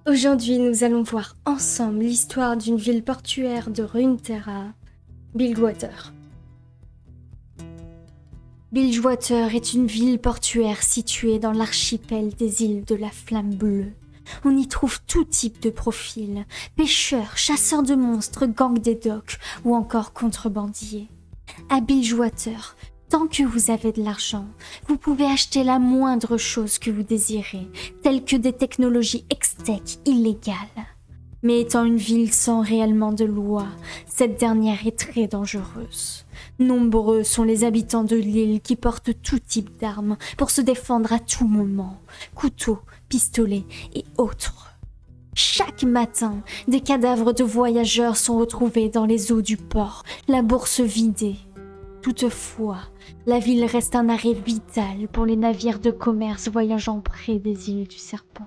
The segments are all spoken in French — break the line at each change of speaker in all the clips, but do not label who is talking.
Aujourd'hui, nous allons voir ensemble l'histoire d'une ville portuaire de Runeterra, Bilgewater. Bilgewater est une ville portuaire située dans l'archipel des îles de la Flamme Bleue. On y trouve tout type de profils, pêcheurs, chasseurs de monstres, gangs des docks ou encore contrebandiers. À Bilgewater, tant que vous avez de l'argent, vous pouvez acheter la moindre chose que vous désirez, telles que des technologies extech illégales. Mais étant une ville sans réellement de loi, cette dernière est très dangereuse. Nombreux sont les habitants de l'île qui portent tout type d'armes pour se défendre à tout moment, couteaux, pistolets et autres. Chaque matin, des cadavres de voyageurs sont retrouvés dans les eaux du port, la bourse vidée. Toutefois, la ville reste un arrêt vital pour les navires de commerce voyageant près des îles du Serpent.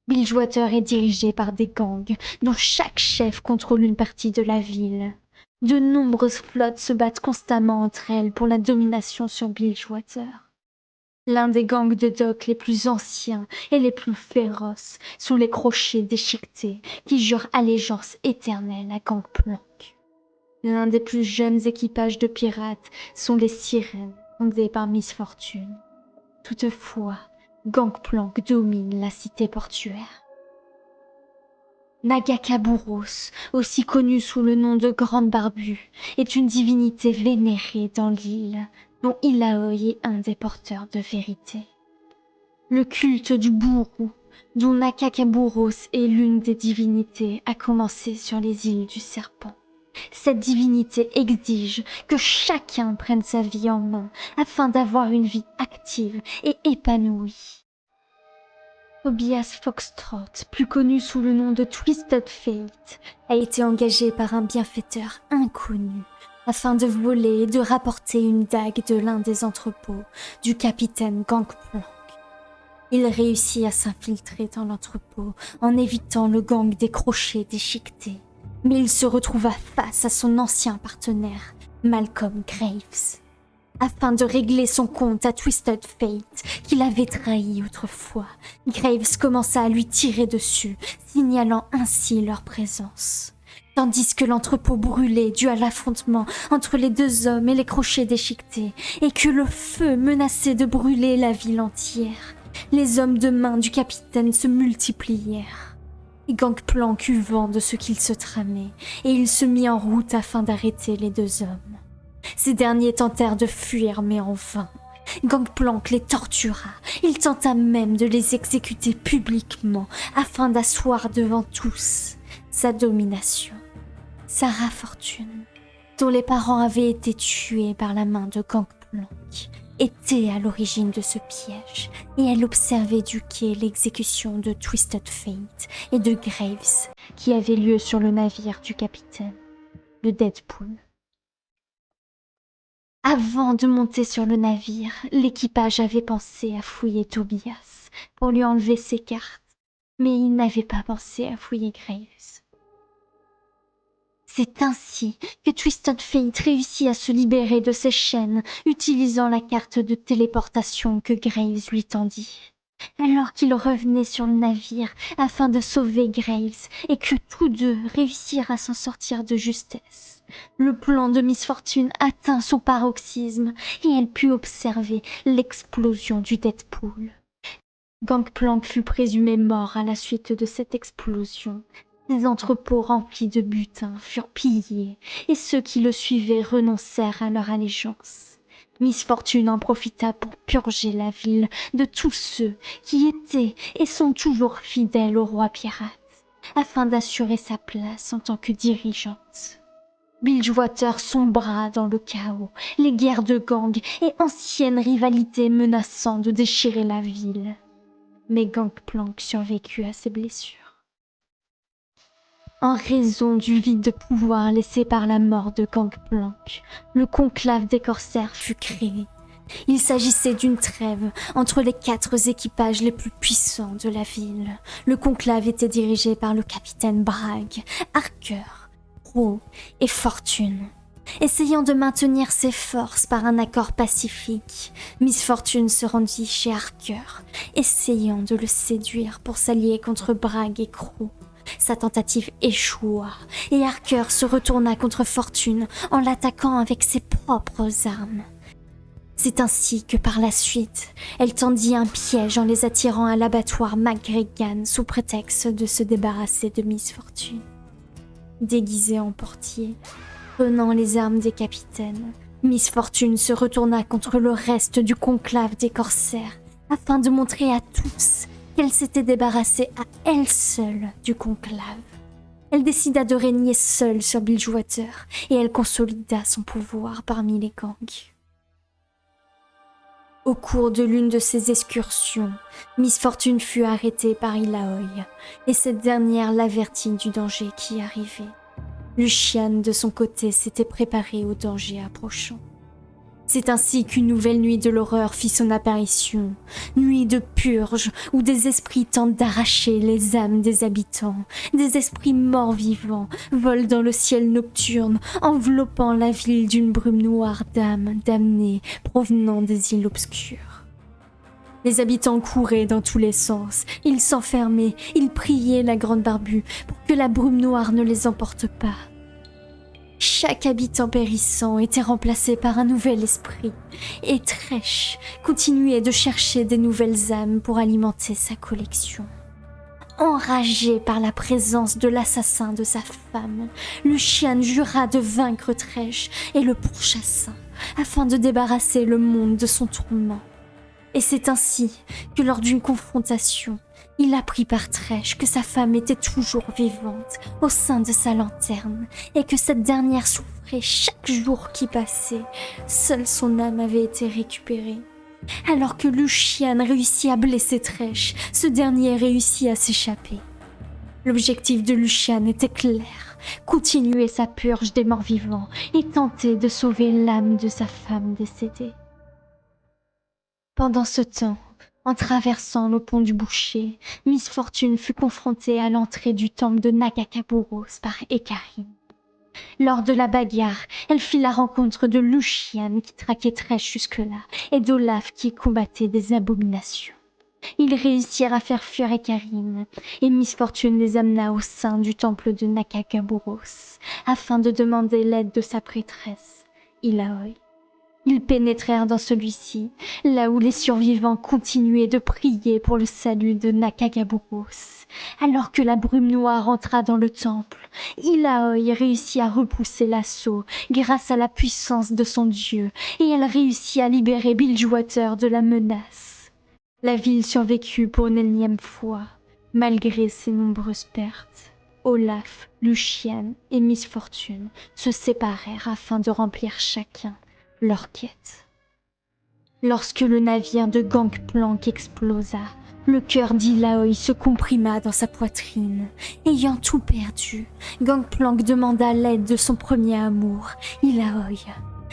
Bilgewater est dirigé par des gangs dont chaque chef contrôle une partie de la ville. De nombreuses flottes se battent constamment entre elles pour la domination sur Bilgewater. L'un des gangs de docks les plus anciens et les plus féroces sont les Crochets déchiquetés qui jurent allégeance éternelle à Gangplank. L'un des plus jeunes équipages de pirates sont les Sirènes, fondées par Miss Fortune. Toutefois, Gangplank domine la cité portuaire. Nagakaburos, aussi connu sous le nom de Grande Barbue, est une divinité vénérée dans l'île, dont Ilaoi est un des porteurs de vérité. Le culte du bourreau, dont Nakakaburos est l'une des divinités, a commencé sur les îles du Serpent. Cette divinité exige que chacun prenne sa vie en main afin d'avoir une vie active et épanouie. Tobias Foxtrot, plus connu sous le nom de Twisted Fate, a été engagé par un bienfaiteur inconnu afin de voler et de rapporter une dague de l'un des entrepôts du capitaine Gangplank. Il réussit à s'infiltrer dans l'entrepôt en évitant le gang des Crochets déchiquetés. Mais il se retrouva face à son ancien partenaire, Malcolm Graves. Afin de régler son compte à Twisted Fate, qu'il avait trahi autrefois, Graves commença à lui tirer dessus, signalant ainsi leur présence. Tandis que l'entrepôt brûlait dû à l'affrontement entre les deux hommes et les Crochets déchiquetés, et que le feu menaçait de brûler la ville entière, les hommes de main du capitaine se multiplièrent. Gangplank eut vent de ce qu'il se tramait, et il se mit en route afin d'arrêter les deux hommes. Ces derniers tentèrent de fuir, mais en vain. Gangplank les tortura, il tenta même de les exécuter publiquement, afin d'asseoir devant tous sa domination. Sarah Fortune, dont les parents avaient été tués par la main de Gangplank, était à l'origine de ce piège, et elle observait du quai l'exécution de Twisted Fate et de Graves, qui avait lieu sur le navire du capitaine, le Deadpool. Avant de monter sur le navire, l'équipage avait pensé à fouiller Tobias pour lui enlever ses cartes, mais il n'avait pas pensé à fouiller Graves. C'est ainsi que Twisted Fate réussit à se libérer de ses chaînes, utilisant la carte de téléportation que Graves lui tendit. Alors qu'il revenait sur le navire afin de sauver Graves et que tous deux réussirent à s'en sortir de justesse, le plan de Miss Fortune atteint son paroxysme et elle put observer l'explosion du Deadpool. Gangplank fut présumé mort à la suite de cette explosion. Les entrepôts remplis de butin furent pillés, et ceux qui le suivaient renoncèrent à leur allégeance. Miss Fortune en profita pour purger la ville de tous ceux qui étaient et sont toujours fidèles au roi pirate, afin d'assurer sa place en tant que dirigeante. Bilgewater sombra dans le chaos, les guerres de gangs et anciennes rivalités menaçant de déchirer la ville. Mais Gangplank survécut à ses blessures. En raison du vide de pouvoir laissé par la mort de Gangplank, le conclave des corsaires fut créé. Il s'agissait d'une trêve entre les 4 équipages les plus puissants de la ville. Le conclave était dirigé par le capitaine Bragg, Harker, Rowe et Fortune. Essayant de maintenir ses forces par un accord pacifique, Miss Fortune se rendit chez Harker, essayant de le séduire pour s'allier contre Bragg et Crow. Sa tentative échoua, et Harker se retourna contre Fortune en l'attaquant avec ses propres armes. C'est ainsi que par la suite, elle tendit un piège en les attirant à l'abattoir McGregan sous prétexte de se débarrasser de Miss Fortune. Déguisée en portier, prenant les armes des capitaines, Miss Fortune se retourna contre le reste du conclave des corsaires afin de montrer à tous qu'elle s'était débarrassée à elle seule du conclave. Elle décida de régner seule sur Bilgewater et elle consolida son pouvoir parmi les gangs. Au cours de l'une de ses excursions, Miss Fortune fut arrêtée par Illaoi et cette dernière l'avertit du danger qui arrivait. Lucian, de son côté, s'était préparé au danger approchant. C'est ainsi qu'une nouvelle nuit de l'horreur fit son apparition, nuit de purge où des esprits tentent d'arracher les âmes des habitants, des esprits morts-vivants volent dans le ciel nocturne, enveloppant la ville d'une brume noire d'âmes damnées provenant des îles obscures. Les habitants couraient dans tous les sens, ils s'enfermaient, ils priaient la grande barbue pour que la brume noire ne les emporte pas. Chaque habitant périssant était remplacé par un nouvel esprit, et Tresh continuait de chercher des nouvelles âmes pour alimenter sa collection. Enragé par la présence de l'assassin de sa femme, Lucian jura de vaincre Tresh et le pourchassa, afin de débarrasser le monde de son tourment. Et c'est ainsi que lors d'une confrontation, il apprit par Tresh que sa femme était toujours vivante au sein de sa lanterne et que cette dernière souffrait chaque jour qui passait. Seule son âme avait été récupérée. Alors que Lucian réussit à blesser Tresh, ce dernier réussit à s'échapper. L'objectif de Lucian était clair, continuer sa purge des morts vivants et tenter de sauver l'âme de sa femme décédée. Pendant ce temps, en traversant le pont du boucher, Miss Fortune fut confrontée à l'entrée du temple de Nakakaburos par Ekarim. Lors de la bagarre, elle fit la rencontre de Lucian qui traquait Tresh jusque-là et d'Olaf qui combattait des abominations. Ils réussirent à faire fuir Ekarim et Miss Fortune les amena au sein du temple de Nakakaburos afin de demander l'aide de sa prêtresse, Illaoi. Ils pénétrèrent dans celui-ci, là où les survivants continuaient de prier pour le salut de Nakakaburos. Alors que la brume noire entra dans le temple, Illaoi réussit à repousser l'assaut grâce à la puissance de son dieu, et elle réussit à libérer Bilgewater de la menace. La ville survécut pour une énième fois, malgré ses nombreuses pertes. Olaf, Lucian et Miss Fortune se séparèrent afin de remplir chacun leur quête. Lorsque le navire de Gangplank explosa, le cœur d'Illaoi se comprima dans sa poitrine. Ayant tout perdu, Gangplank demanda l'aide de son premier amour, Illaoi.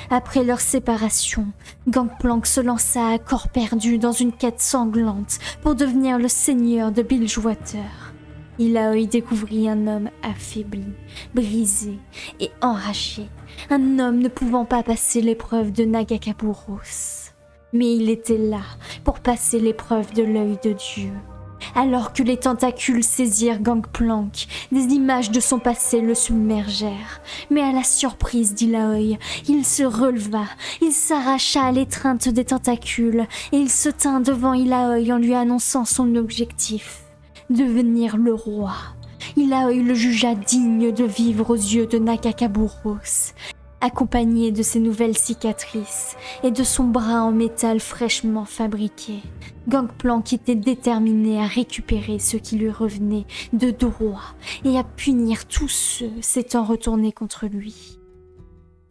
Après leur séparation, Gangplank se lança à corps perdu dans une quête sanglante pour devenir le seigneur de Bilgewater. Illaoi découvrit un homme affaibli, brisé et enragé, un homme ne pouvant pas passer l'épreuve de Nakakaburos. Mais il était là pour passer l'épreuve de l'œil de Dieu. Alors que les tentacules saisirent Gangplank, des images de son passé le submergèrent. Mais à la surprise d'Illaoi, il se releva, il s'arracha à l'étreinte des tentacules et il se tint devant Illaoi en lui annonçant son objectif. Devenir le roi. Illaoi le jugea digne de vivre aux yeux de Nakakaburos, accompagné de ses nouvelles cicatrices et de son bras en métal fraîchement fabriqué. Gangplank était déterminé à récupérer ce qui lui revenait de droit et à punir tous ceux s'étant retournés contre lui.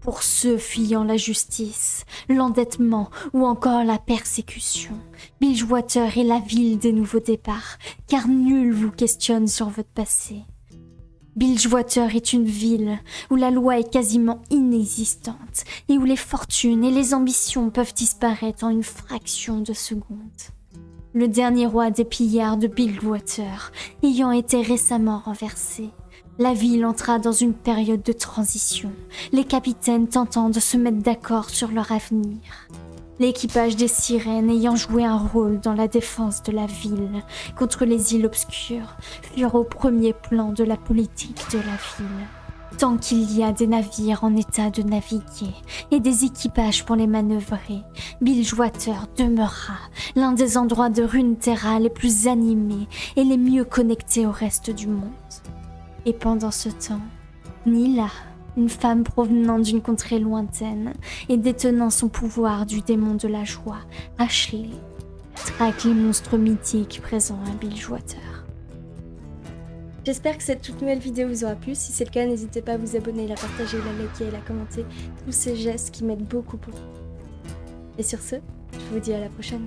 Pour ceux fuyant la justice, l'endettement ou encore la persécution, Bilgewater est la ville des nouveaux départs, car nul vous questionne sur votre passé. Bilgewater est une ville où la loi est quasiment inexistante et où les fortunes et les ambitions peuvent disparaître en une fraction de seconde. Le dernier roi des pillards de Bilgewater ayant été récemment renversé, La ville entra dans une période de transition, les capitaines tentant de se mettre d'accord sur leur avenir. L'équipage des sirènes ayant joué un rôle dans la défense de la ville contre les îles obscures furent au premier plan de la politique de la ville. Tant qu'il y a des navires en état de naviguer et des équipages pour les manœuvrer, Bilgewater demeura l'un des endroits de Runeterra les plus animés et les mieux connectés au reste du monde. Et pendant ce temps, Nila, une femme provenant d'une contrée lointaine et détenant son pouvoir du démon de la joie, Ashley, traque les monstres mythiques présents à Bilgewater.
J'espère que cette toute nouvelle vidéo vous aura plu. Si c'est le cas, n'hésitez pas à vous abonner, la partager, la liker et la commenter. Tous ces gestes qui m'aident beaucoup. Et sur ce, je vous dis à la prochaine.